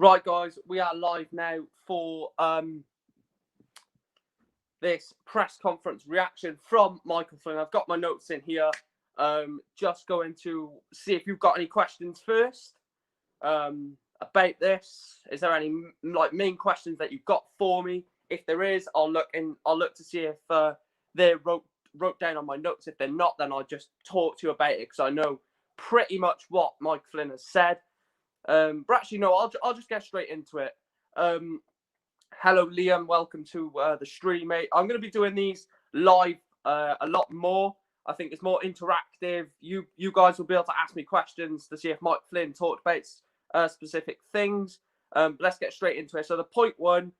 Right, guys, we are live now for this press conference reaction from Michael Flynn. I've got my notes in here. Just going to see if you've got any questions first about this. Is there any main questions that you've got for me? If there is, I'll look to see if they're wrote down on my notes. If they're not, then I'll just talk to you about it because I know pretty much what Mike Flynn has said. But actually, no, I'll just get straight into it. Hello, Liam. Welcome to the stream, mate. I'm going to be doing these live a lot more. I think it's more interactive. You guys will be able to ask me questions to see if Mike Flynn talked about specific things. Let's get straight into it. So the point one,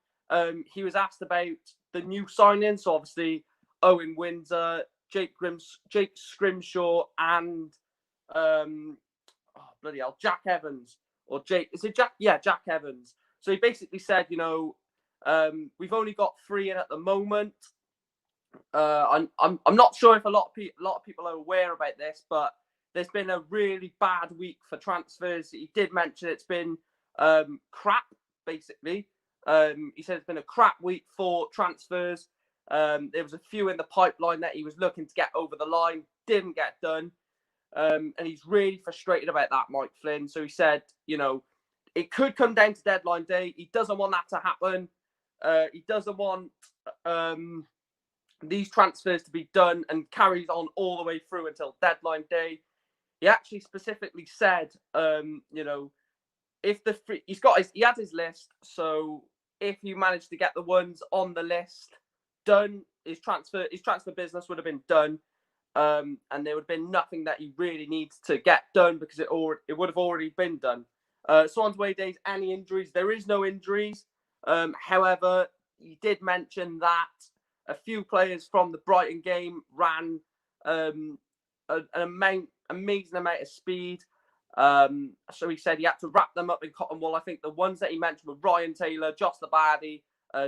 he was asked about the new signings. So obviously, Owen Windsor, Jake Scrimshaw, and Jack Evans. Or Jake, is it Jack? Yeah, Jack Evans. So he basically said, we've only got 3 in at the moment. I'm not sure if a lot of people are aware about this, but there's been a really bad week for transfers. He did mention it's been crap, basically. He said it's been a crap week for transfers. There was a few in the pipeline that he was looking to get over the line, didn't get done. And he's really frustrated about that, Mike Flynn. So he said, it could come down to deadline day. He doesn't want that to happen. He doesn't want these transfers to be done and carries on all the way through until deadline day. He actually specifically said, if he had his list. So if you managed to get the ones on the list done, his transfer business would have been done. And there would have been nothing that he really needs to get done because it would have already been done. Swans away days, any injuries? There is no injuries. However, he did mention that a few players from the Brighton game ran an amazing amount of speed. So he said he had to wrap them up in cotton wool. I think the ones that he mentioned were Ryan Taylor, Josh Labadie,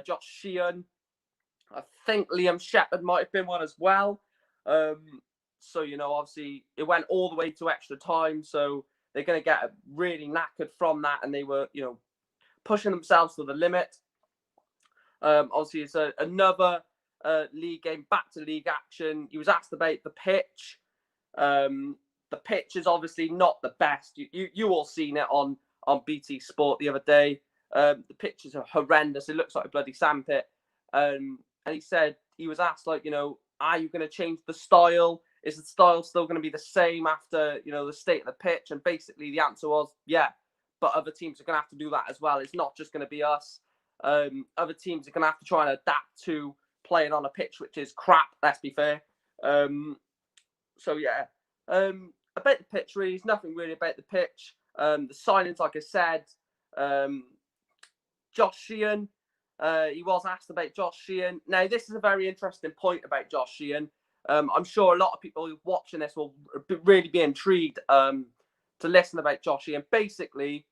Josh Sheehan. I think Liam Shepherd might have been one as well. So, obviously it went all the way to extra time. So they're going to get really knackered from that. And they were, pushing themselves to the limit. Obviously, it's another league game, back to league action. He was asked about the pitch. The pitch is obviously not the best. You all seen it on BT Sport the other day. The pitch is horrendous. It looks like a bloody sandpit. And he said, he was asked, are you going to change the style? Is the style still going to be the same after, the state of the pitch? And basically the answer was, yeah, but other teams are going to have to do that as well. It's not just going to be us. Other teams are going to have to try and adapt to playing on a pitch which is crap, let's be fair. So, yeah. About the pitch, really, there's nothing really about the pitch. The signings, like I said, Josh Sheehan, he was asked about Josh Sheehan. Now, this is a very interesting point about Josh Sheehan. I'm sure a lot of people watching this will really be intrigued to listen about Josh Sheehan. Basically,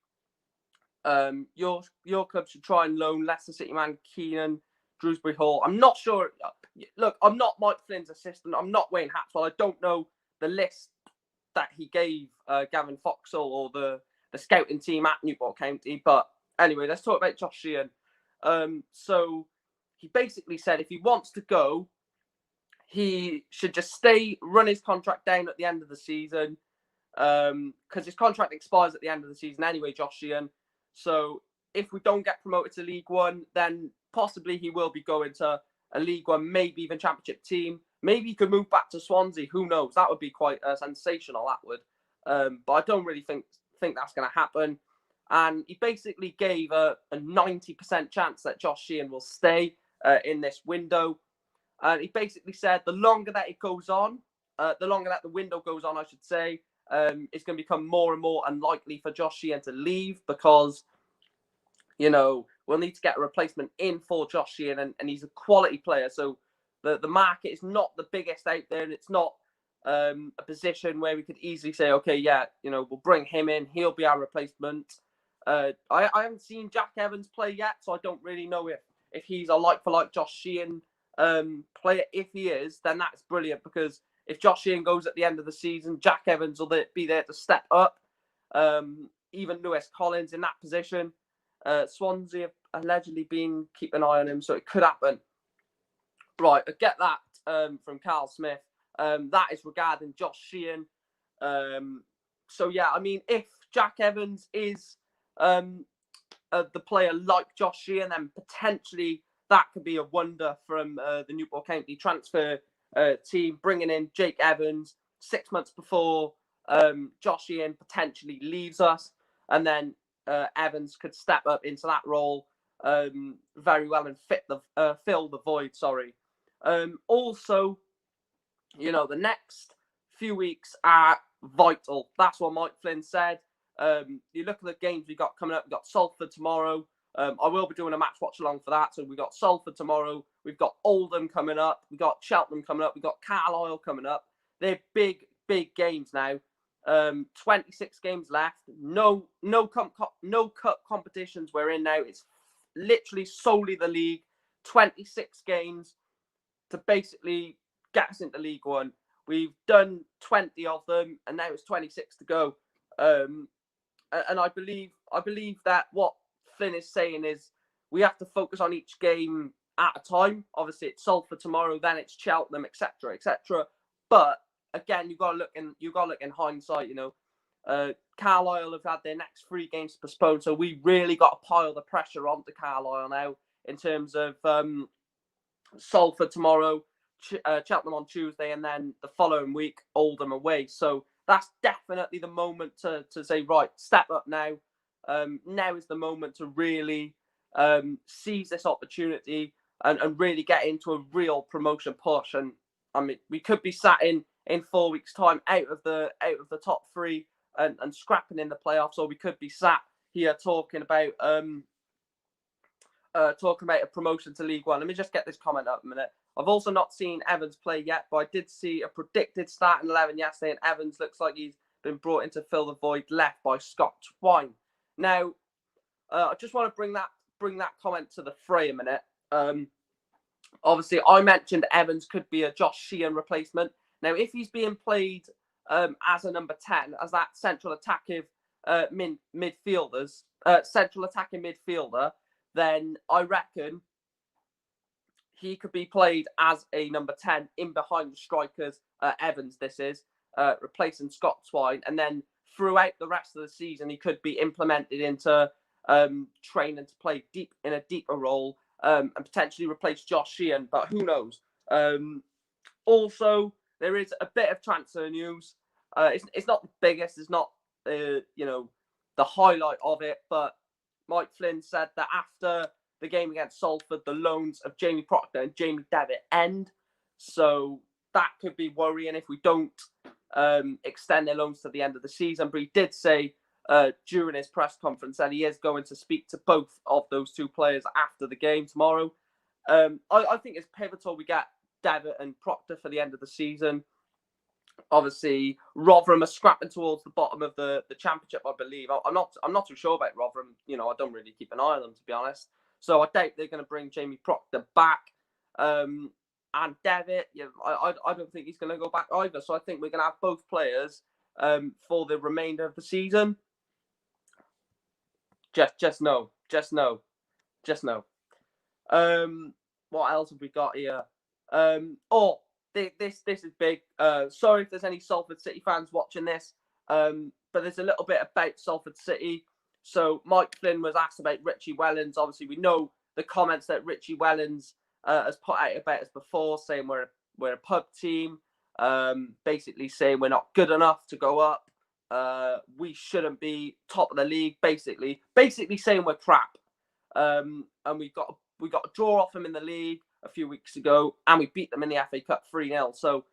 your club should try and loan Leicester City man Keenan Drewsbury Hall. I'm not sure. Look, I'm not Mike Flynn's assistant. I'm not Wayne Hatswell. I don't know the list that he gave Gavin Foxall or the scouting team at Newport County. But anyway, let's talk about Josh Sheehan. So he basically said if he wants to go, he should just run his contract down at the end of the season because his contract expires at the end of the season anyway, Josh Sheehan. So if we don't get promoted to League One, then possibly he will be going to a League One, maybe even Championship team. Maybe he could move back to Swansea. Who knows? That would be quite sensational, that would. But I don't really think that's going to happen. And he basically gave a 90% chance that Josh Sheehan will stay in this window. And he basically said the longer that it goes on, the longer that the window goes on, I should say, it's going to become more and more unlikely for Josh Sheehan to leave because, we'll need to get a replacement in for Josh Sheehan, and he's a quality player. So the market is not the biggest out there, and it's not a position where we could easily say, okay, yeah, we'll bring him in. He'll be our replacement. I haven't seen Jack Evans play yet, so I don't really know if he's a like-for-like Josh Sheehan player. If he is, then that's brilliant because if Josh Sheehan goes at the end of the season, Jack Evans will be there to step up. Even Lewis Collins in that position. Swansea have allegedly been keeping an eye on him, so it could happen. Right, I get that from Carl Smith. That is regarding Josh Sheehan. So yeah, I mean, if Jack Evans is the player like Josh Sheehan, then potentially that could be a wonder from the Newport County transfer team, bringing in Jake Evans 6 months before Josh Sheehan potentially leaves us, and then Evans could step up into that role very well and fill the void. Sorry. Also, the next few weeks are vital. That's what Mike Flynn said. You look at the games we got coming up. We've got Salford tomorrow. I will be doing a match watch along for that. So we've got Salford tomorrow. We've got Oldham coming up. We've got Cheltenham coming up. We've got Carlisle coming up. They're big, big games now. 26 games left. No cup competitions we're in now. It's literally solely the league. 26 games to basically get us into League One. We've done 20 of them, and now it's 26 to go. And I believe that what Flynn is saying is we have to focus on each game at a time. Obviously, it's Salford tomorrow, then it's Cheltenham, etc., etc. But again, you got to look in hindsight. Carlisle have had their next 3 games postponed, so we really got to pile the pressure onto Carlisle now in terms of Salford tomorrow, Cheltenham on Tuesday, and then the following week Oldham away. So that's definitely the moment to say, right, step up now. Now is the moment to really seize this opportunity and really get into a real promotion push. And I mean, we could be sat in 4 weeks' time out of the top 3 and scrapping in the playoffs, or we could be sat here talking about a promotion to League One. Let me just get this comment up a minute. I've also not seen Evans play yet, but I did see a predicted starting 11 yesterday, and Evans looks like he's been brought in to fill the void left by Scott Twine. Now, I just want to bring that comment to the fray a minute. Obviously, I mentioned Evans could be a Josh Sheehan replacement. Now, if he's being played as a number 10, as that central attacking midfielder, then I reckon he could be played as a number 10 in behind the strikers. Evans, this is replacing Scott Twine, and then throughout the rest of the season, he could be implemented into training to play deep in a deeper role and potentially replace Josh Sheehan. But who knows? Also, there is a bit of transfer news. It's not the biggest. It's not the highlight of it, but Mike Flynn said that after the game against Salford, the loans of Jamie Proctor and Jamie Devitt end. So that could be worrying if we don't extend their loans to the end of the season. But he did say during his press conference that he is going to speak to both of those 2 players after the game tomorrow. I think it's pivotal we get Devitt and Proctor for the end of the season. Obviously, Rotherham are scrapping towards the bottom of the championship, I believe. I'm not too sure about Rotherham. I don't really keep an eye on them, to be honest. So I doubt they're going to bring Jamie Proctor back. And Devitt, I don't think he's going to go back either. So I think we're going to have both players for the remainder of the season. Just no. What else have we got here? This is big. Sorry if there's any Salford City fans watching this, but there's a little bit about Salford City. So Mike Flynn was asked about Richie Wellens. Obviously, we know the comments that Richie Wellens has put out about us before, saying we're a pub team, basically saying we're not good enough to go up. We shouldn't be top of the league. Basically saying we're crap. And we got a draw off them in the league a few weeks ago, and we beat them in the FA Cup 3-0. So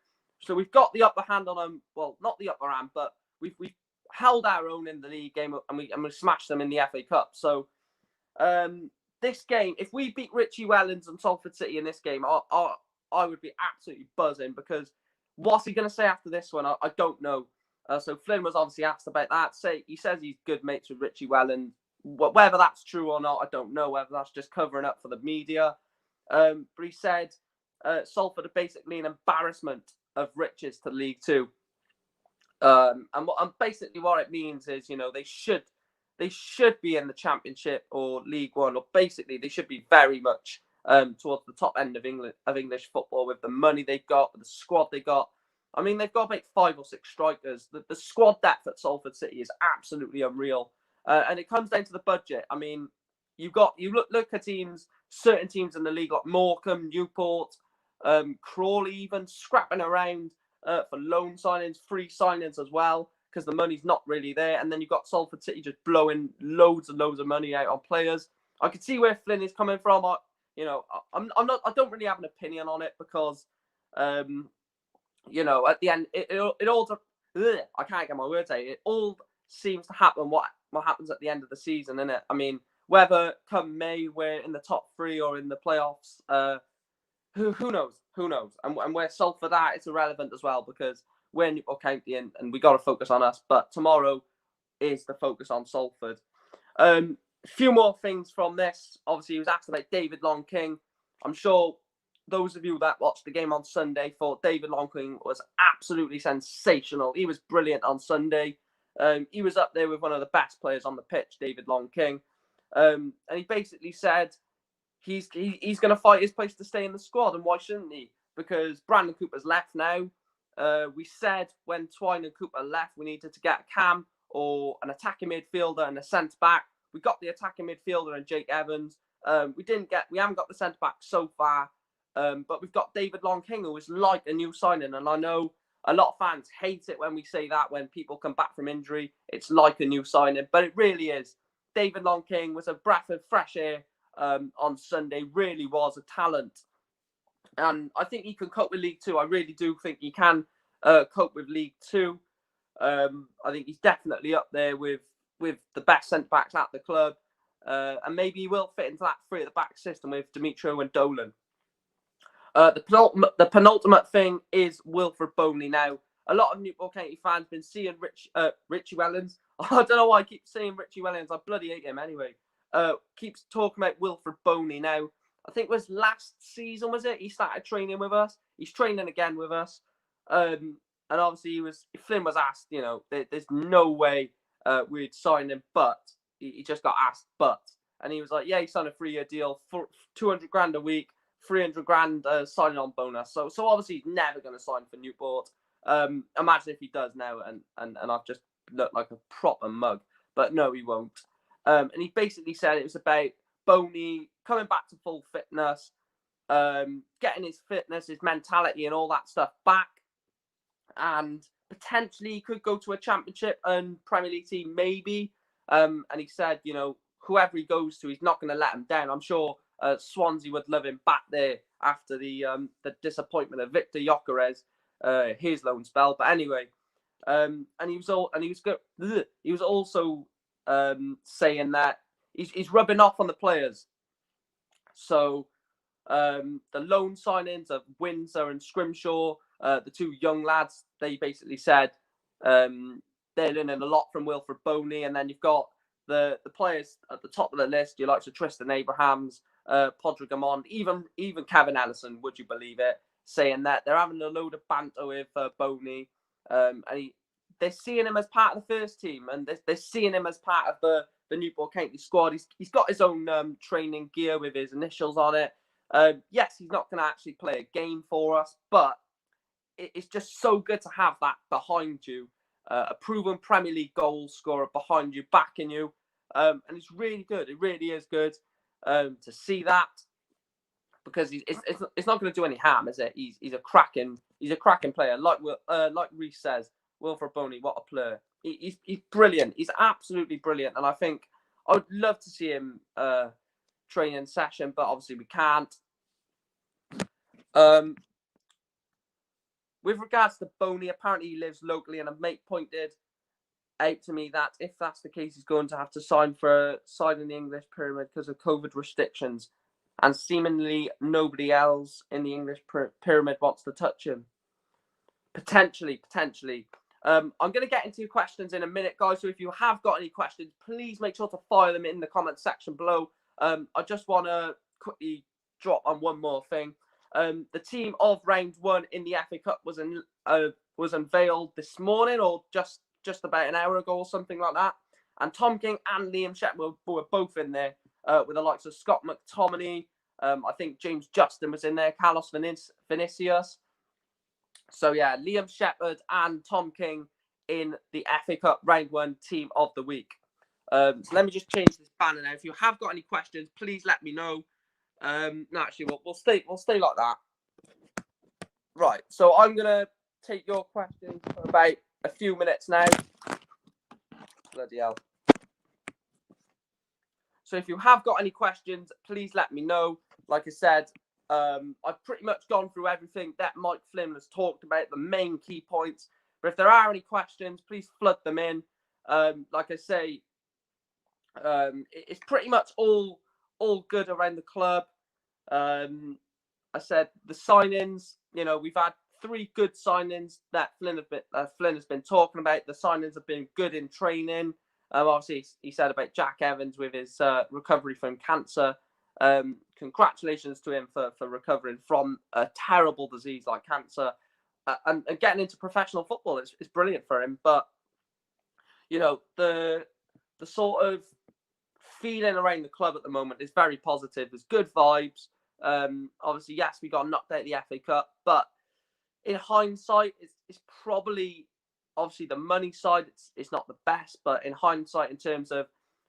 we've got the upper hand on them. Well, not the upper hand, but we've held our own in the league game, and we smashed them in the FA Cup. So this game, if we beat Richie Wellens and Salford City in this game, I would be absolutely buzzing, because what's he going to say after this one? I don't know. So Flynn was obviously asked about that. He says he's good mates with Richie Wellens. Whether that's true or not, I don't know. Whether that's just covering up for the media. But he said Salford are basically an embarrassment of riches to League Two. And basically what it means is, they should they should be in the Championship or League One, or basically they should be very much towards the top end of English football with the money they've got, with the squad they got. I mean, they've got like 5 or 6 strikers. The squad depth at Salford City is absolutely unreal, and it comes down to the budget. I mean, you look at teams, certain teams in the league like Morecambe, Newport, Crawley, even scrapping around for loan signings, free signings as well, because the money's not really there. And then you've got Salford City just blowing loads and loads of money out on players. I can see where Flynn is coming from. I don't really have an opinion on it because, at the end, it all. I can't get my words out. It all seems to happen what happens at the end of the season, innit? I mean, whether come May we're in the top 3 or in the playoffs, who knows? Who knows? And where Salford at, it's irrelevant as well because we're Newport County and we got to focus on us. But tomorrow is the focus on Salford. A few more things from this. Obviously, he was asked about David Long-King. I'm sure those of you that watched the game on Sunday thought David Long-King was absolutely sensational. He was brilliant on Sunday. He was up there with one of the best players on the pitch, David Long-King. And he basically said he's going to fight his place to stay in the squad, and why shouldn't he? Because Brandon Cooper's left now. We said when Twine and Cooper left, we needed to get a cam or an attacking midfielder and a centre back. We got the attacking midfielder and Jake Evans. We haven't got the centre back so far, but we've got David Long-King, who is like a new signing. And I know a lot of fans hate it when we say that when people come back from injury. It's like a new signing, but it really is. David Long-King was a breath of fresh air on Sunday. Really was a talent. And I think he can cope with League Two. I really do think he can cope with League Two. I think he's definitely up there with the best centre-backs at the club. And maybe he will fit into that 3 at the back system with Dimitro and Dolan. The penultimate thing is Wilfred Boney now. A lot of Newport County fans been seeing Richie Wellens. I don't know why I keep saying Richie Wellens. I bloody hate him anyway. Keeps talking about Wilfred Boney now. I think it was last season, was it? He started training with us. He's training again with us. And obviously Flynn was asked, there's no way we'd sign him, but he just got asked, but. And he was like, yeah, he signed a 3-year deal for 200 grand a week, 300 grand signing on bonus. So obviously he's never going to sign for Newport. Imagine if he does now, and I've just looked like a proper mug. But no, he won't. And he basically said it was about Boney coming back to full fitness, getting his fitness, his mentality and all that stuff back. And potentially he could go to a Championship and Premier League team, maybe. And he said, whoever he goes to, he's not going to let him down. I'm sure Swansea would love him back there after the disappointment of Victor Gyökeres, his loan spell. But anyway, and he was also saying that he's rubbing off on the players. So the loan signings of Windsor and Scrimshaw, the 2 young lads, they basically said they're learning a lot from Wilfred Boney. And then you've got the players at the top of the list. You like to Tristan Abrahams, Podrick Amond, even Kevin Ellison, would you believe it, saying that they're having a load of banter with Boney. And they're seeing him as part of the first team, and they're seeing him as part of the Newport County squad. He's got his own training gear with his initials on it. Yes, he's not going to actually play a game for us, but it's just so good to have that behind you, a proven Premier League goal scorer behind you, backing you, and it's really good. It really is good to see that, because it's not going to do any harm, is it? He's a cracking player. Like Reece says, Wilfred Boney, what a player! He's brilliant. He's absolutely brilliant, and I think I would love to see him training session, but obviously we can't. With regards to Boney, apparently he lives locally, and a mate pointed out to me that if that's the case, he's going to have to sign for a side in the English Pyramid because of COVID restrictions, and seemingly nobody else in the English Pyramid wants to touch him. Potentially. I'm going to get into your questions in a minute, guys. So if you have got any questions, please make sure to fire them in the comment section below. I just want to quickly drop on one more thing. The team of round 1 in the FA Cup was unveiled this morning, or just about an hour ago, or something like that. And Tom King and Liam Shepard were both in there with the likes of Scott McTominay. I think James Justin was in there, Carlos Vinicius. So yeah, Liam Shepard and Tom King in the FA Cup Round 1 Team of the Week. So let me just change this banner now. If you have got any questions, please let me know. No, actually, we'll stay like that. Right. So I'm gonna take your questions for about a few minutes now. Bloody hell. So if you have got any questions, please let me know. Like I said, I've pretty much gone through everything that Mike Flynn has talked about, the main key points. But if there are any questions, please flood them in. Like I say, it's pretty much all good around the club. I said the signings, we've had 3 good signings that Flynn has been talking about. The signings have been good in training. Obviously, he said about Jack Evans with his recovery from cancer. Congratulations to him for recovering from a terrible disease like cancer and getting into professional football. It's brilliant for him. But, the sort of feeling around the club at the moment is very positive. There's good vibes. Obviously, yes, we got knocked out of the FA Cup, but in hindsight, it's probably, obviously, the money side, it's not the best, but in hindsight, in terms of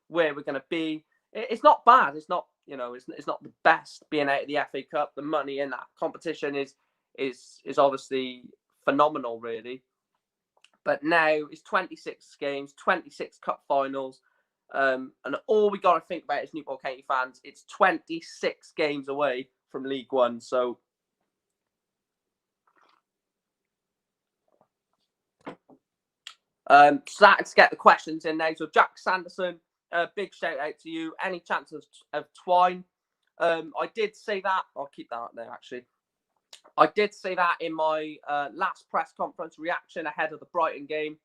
where we're going to be, it's not bad. It's not, it's not the best being out of the FA Cup. The money in that competition is obviously phenomenal, really. But now it's 26 games, 26 cup finals. And all we got to think about as Newport County fans, it's 26 games away from League One. So starting to get the questions in now. So Jack Sanderson, big shout out to you. Any chance of Twine? I did say that. I'll keep that up there, actually. I did say that in my last press conference reaction ahead of the Brighton game.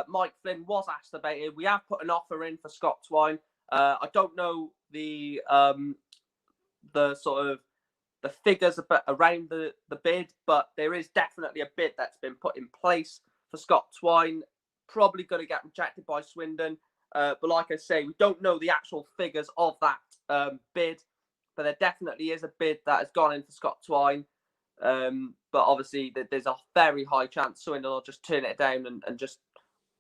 Mike Flynn was asked about it. We have put an offer in for Scott Twine. I don't know the sort of the figures around the bid, but there is definitely a bid that's been put in place for Scott Twine. Probably going to get rejected by Swindon. But like I say, we don't know the actual figures of that bid, but there definitely is a bid that has gone in for Scott Twine. But obviously, there's a very high chance Swindon will just turn it down and just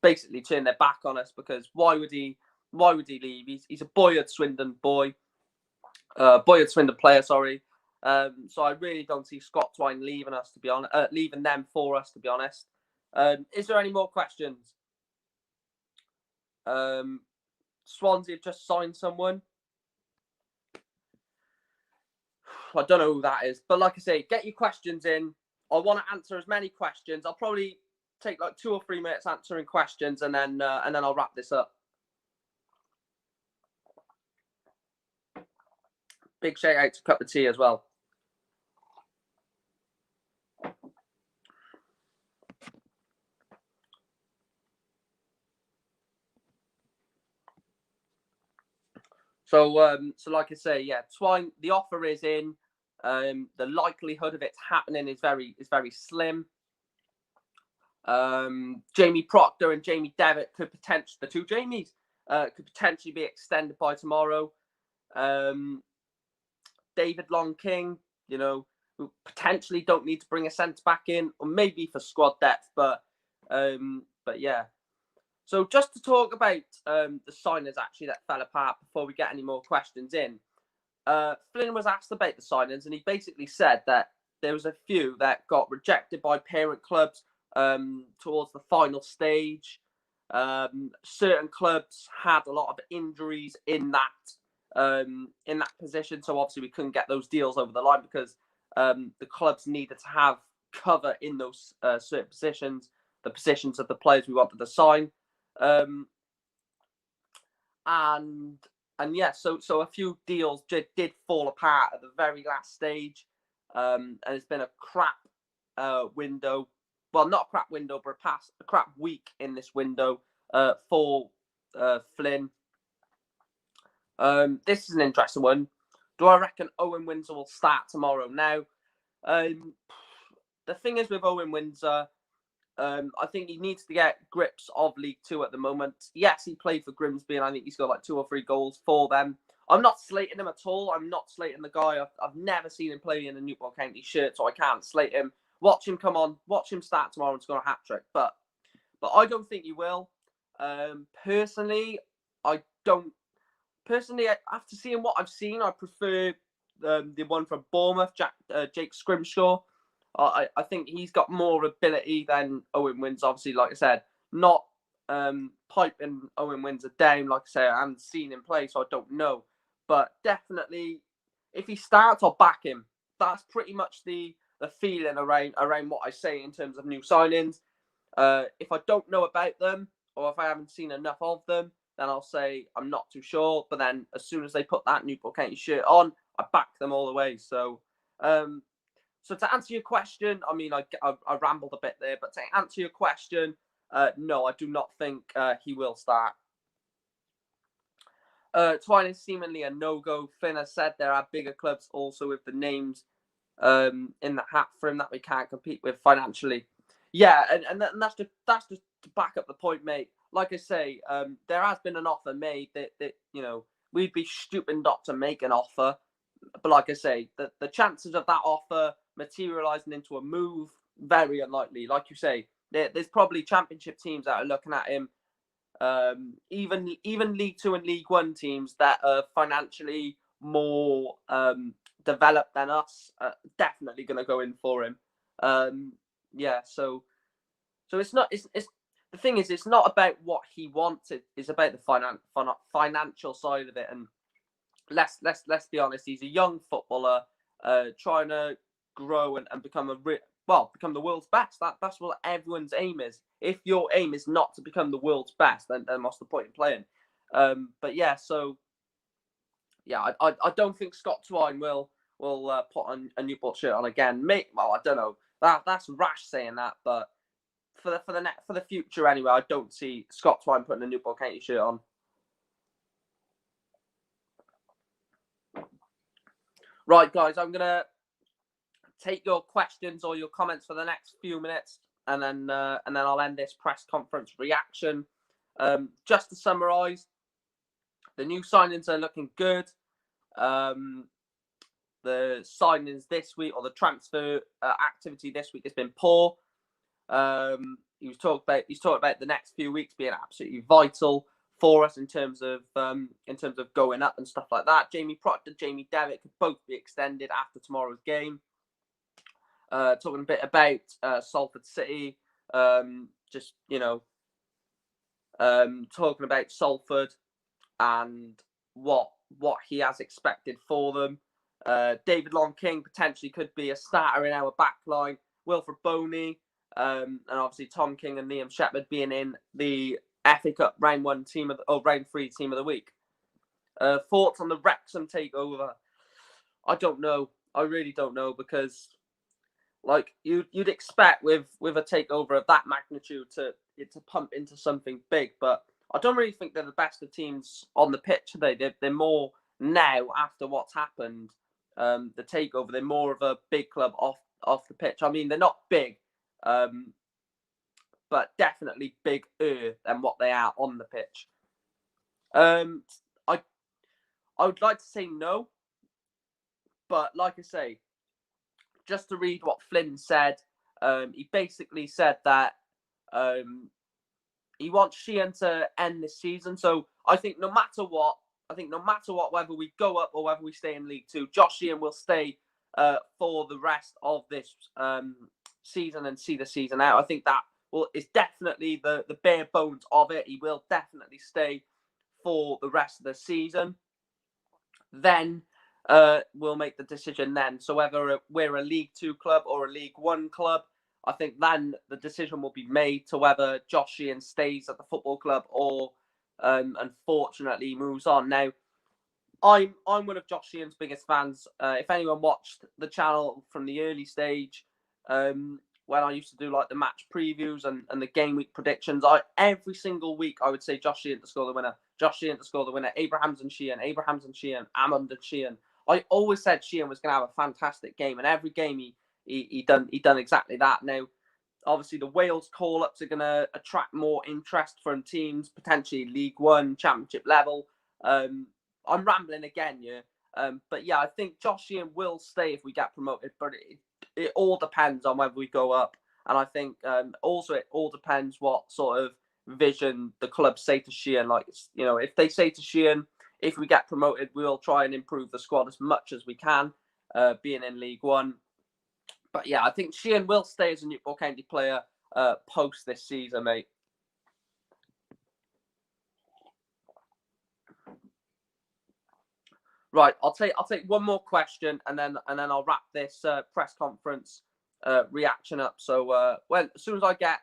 basically turn their back on us, because why would he leave? He's a Boyard Swindon boy, Boyard Swindon player, sorry. So I really don't see Scott Twine leaving us, to be honest, leaving them for us, to be honest. Is there any more questions? Swansea have just signed someone. I don't know who that is, but like I say, get your questions in. I want to answer as many questions. I'll probably take like 2 or 3 minutes answering questions, and then I'll wrap this up. Big shout out to Cup of Tea as well. So like I say, yeah, Twine, the offer is in. The likelihood of it happening is very slim. Jamie Proctor and Jamie Devitt could potentially, the 2 Jamies, could potentially be extended by tomorrow. David Long King, who potentially don't need to bring a centre back in, or maybe for squad depth, but yeah. So just to talk about the signings actually that fell apart before we get any more questions in. Flynn was asked about the signings, and he basically said that there was a few that got rejected by parent clubs towards the final stage. Certain clubs had a lot of injuries in that position, so obviously we couldn't get those deals over the line because the clubs needed to have cover in those certain positions, the positions of the players we wanted to sign. And yeah, so a few deals did fall apart at the very last stage, and it's been a crap window. Well, not a crap window, but a crap week in this window for Flynn. This is an interesting one. Do I reckon Owen Windsor will start tomorrow? Now, the thing is with Owen Windsor, I think he needs to get grips of League Two at the moment. Yes, he played for Grimsby, and I think he's got like 2 or 3 goals for them. I'm not slating him at all. I'm not slating the guy. I've never seen him play in a Newport County shirt, so I can't slate him. Watch him come on. Watch him start tomorrow and score a hat-trick. But I don't think he will. Personally, I don't. Personally, after seeing what I've seen, I prefer the one from Bournemouth, Jake Scrimshaw. I think he's got more ability than Owen Wins. Obviously, like I said, not piping Owen Wins down. Like I say, I haven't seen him play, so I don't know. But definitely, if he starts, I'll back him. That's pretty much the feeling around what I say in terms of new signings. If I don't know about them, or if I haven't seen enough of them, then I'll say I'm not too sure. But then as soon as they put that Newport County shirt on, I back them all the way. So to answer your question, I mean, I rambled a bit there, but to answer your question, no, I do not think he will start. Twine is seemingly a no-go. Flynn has said there are bigger clubs also with the names in the hat for him that we can't compete with financially. Yeah, and that's just to back up the point, mate. Like I say, there has been an offer made that we'd be stupid not to make an offer. But like I say, the chances of that offer materialising into a move, very unlikely. Like you say, there's probably championship teams that are looking at him. Even League Two and League One teams that are financially more developed than us are definitely going to go in for him. So it's not. It's the thing is, it's not about what he wants. It's about the financial side of it. And let's be honest. He's a young footballer trying to grow and become become the world's best. That's what everyone's aim is. If your aim is not to become the world's best, then what's the point in playing? But yeah, so yeah, I don't think Scott Twine will put on a Newport shirt on again. Well, I don't know. That's rash saying that, but for the future anyway, I don't see Scott Twine putting a Newport County shirt on. Right, guys, I'm gonna take your questions or your comments for the next few minutes, and then I'll end this press conference reaction. Just to summarise, the new signings are looking good. The signings this week, or the transfer activity this week, has been poor. He's talked about the next few weeks being absolutely vital for us in terms of going up and stuff like that. Jamie Proctor, Jamie Derrick could both be extended after tomorrow's game. Talking a bit about Salford City, talking about Salford and what he has expected for them. David Long King potentially could be a starter in our back line. Wilfred Boney, and obviously Tom King and Liam Shepherd being in the FA Cup round 3 team of the week. Thoughts on the Wrexham takeover? I don't know. I really don't know, because like you'd expect with a takeover of that magnitude to pump into something big, but I don't really think they're the best of teams on the pitch today. They're more now, after what's happened, the takeover. They're more of a big club off the pitch. I mean, they're not big, but definitely bigger than what they are on the pitch. I would like to say no, but like I say, just to read what Flynn said, he basically said that he wants Sheehan to end this season. So I think no matter what, whether we go up or whether we stay in League Two, Josh Sheehan will stay for the rest of this season and see the season out. I think that is definitely the bare bones of it. He will definitely stay for the rest of the season. Then we'll make the decision then. So whether we're a League Two club or a League One club, I think then the decision will be made to whether Josh Sheehan stays at the football club or unfortunately moves on. Now, I'm one of Josh Sheehan's biggest fans. If anyone watched the channel from the early stage, when I used to do like the match previews and the game week predictions, every single week I would say Josh Sheehan to score the winner, Josh Sheehan to score the winner, Abrahams and Sheehan, Amund and Sheehan. I always said Sheehan was going to have a fantastic game, and every game he done exactly that. Now, Obviously, the Wales call-ups are going to attract more interest from teams, potentially League One, Championship level. I'm rambling again, yeah. But yeah, I think Josh Sheehan will stay if we get promoted, but it all depends on whether we go up. And I think also it all depends what sort of vision the club say to Sheehan. Like, if they say to Sheehan, if we get promoted, we'll try and improve the squad as much as we can, being in League One. But yeah, I think Sheehan will stay as a Newport County player post this season, mate. Right, I'll take one more question, and then I'll wrap this press conference reaction up. So as soon as I get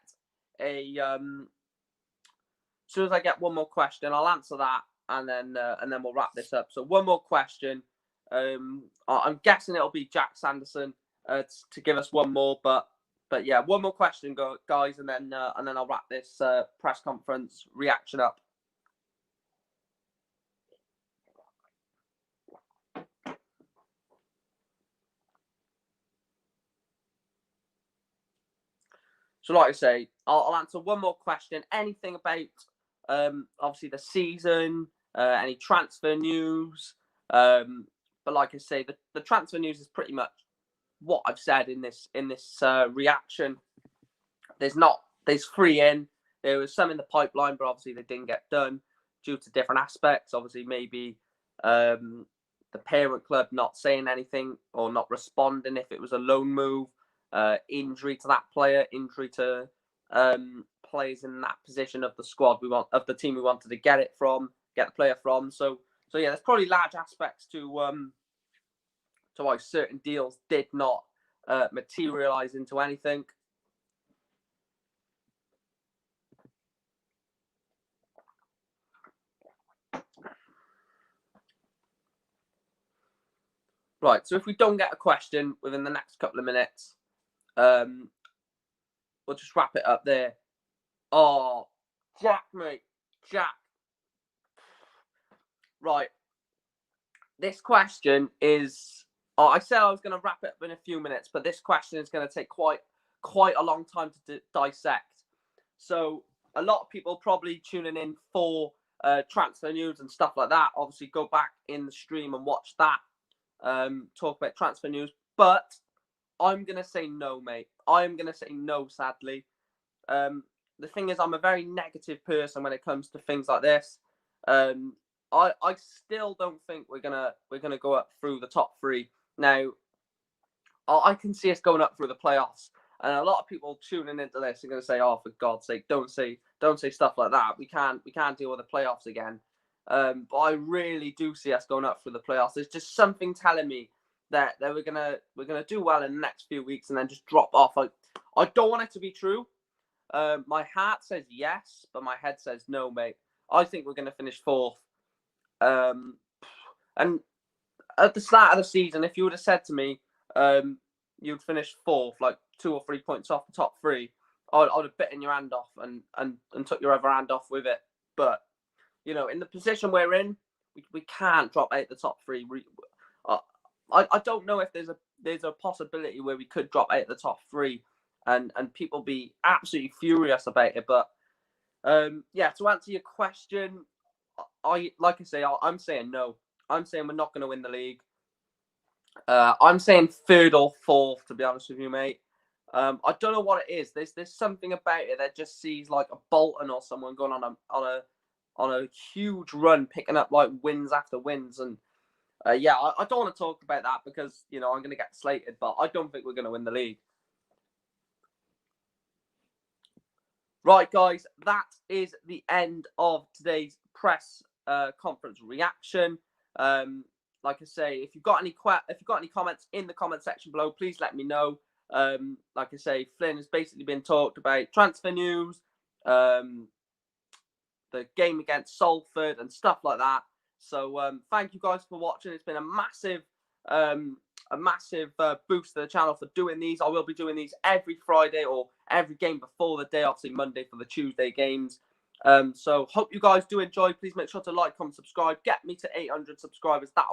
one more question, I'll answer that, and then we'll wrap this up. So one more question. I'm guessing it'll be Jack Sanderson to give us one more, but yeah, one more question, guys, and then I'll wrap this press conference reaction up. So, like I say, I'll answer one more question. Anything about obviously the season, any transfer news. But like I say, the transfer news is pretty much what I've said in this reaction. There's 3 in. There was some in the pipeline, but obviously they didn't get done due to different aspects. Obviously, maybe the parent club not saying anything or not responding if it was a loan move. Injury to that player, injury to players in that position of the squad of the team we wanted to get the player from. So yeah, there's probably large aspects to why certain deals did not materialize into anything. Right, so if we don't get a question within the next couple of minutes, we'll just wrap it up there. Oh, Jack, mate. Jack. Right. This question is... I said I was going to wrap it up in a few minutes, but this question is going to take quite a long time to dissect. So a lot of people probably tuning in for transfer news and stuff like that. Obviously, go back in the stream and watch that. Talk about transfer news. But I'm going to say no, mate. I'm going to say no, sadly. The thing is, I'm a very negative person when it comes to things like this. I still don't think we're gonna go up through the top 3. Now, I can see us going up through the playoffs, and a lot of people tuning into this are going to say, "Oh, for God's sake, don't say stuff like that. We can't deal with the playoffs again." But I really do see us going up through the playoffs. There's just something telling me that we're gonna do well in the next few weeks and then just drop off. I don't want it to be true. My heart says yes, but my head says no, mate. I think we're going to finish 4th. And at the start of the season, if you would have said to me you'd finish 4th, like 2 or 3 points off the top 3, I'd have bitten your hand off and took your other hand off with it. But, in the position we're in, we can't drop out the top 3. I don't know if there's a possibility where we could drop out the top 3 and people be absolutely furious about it. But yeah, to answer your question, I'm saying no. I'm saying we're not going to win the league. I'm saying 3rd or 4th, to be honest with you, mate. I don't know what it is. There's something about it that just sees like a Bolton or someone going on a huge run, picking up like wins after wins, and yeah, I don't want to talk about that because I'm going to get slated, but I don't think we're going to win the league. Right, guys, that is the end of today's press conference reaction. Like I say, if you've got any comments in the comment section below, please let me know. Like I say, Flynn has basically been talked about transfer news, the game against Salford and stuff like that. So thank you guys for watching. It's been a massive boost to the channel for doing these. I will be doing these every Friday or every game before the day, obviously Monday for the Tuesday games. So hope you guys do enjoy. Please make sure to like, comment, subscribe. Get me to 800 subscribers. That'll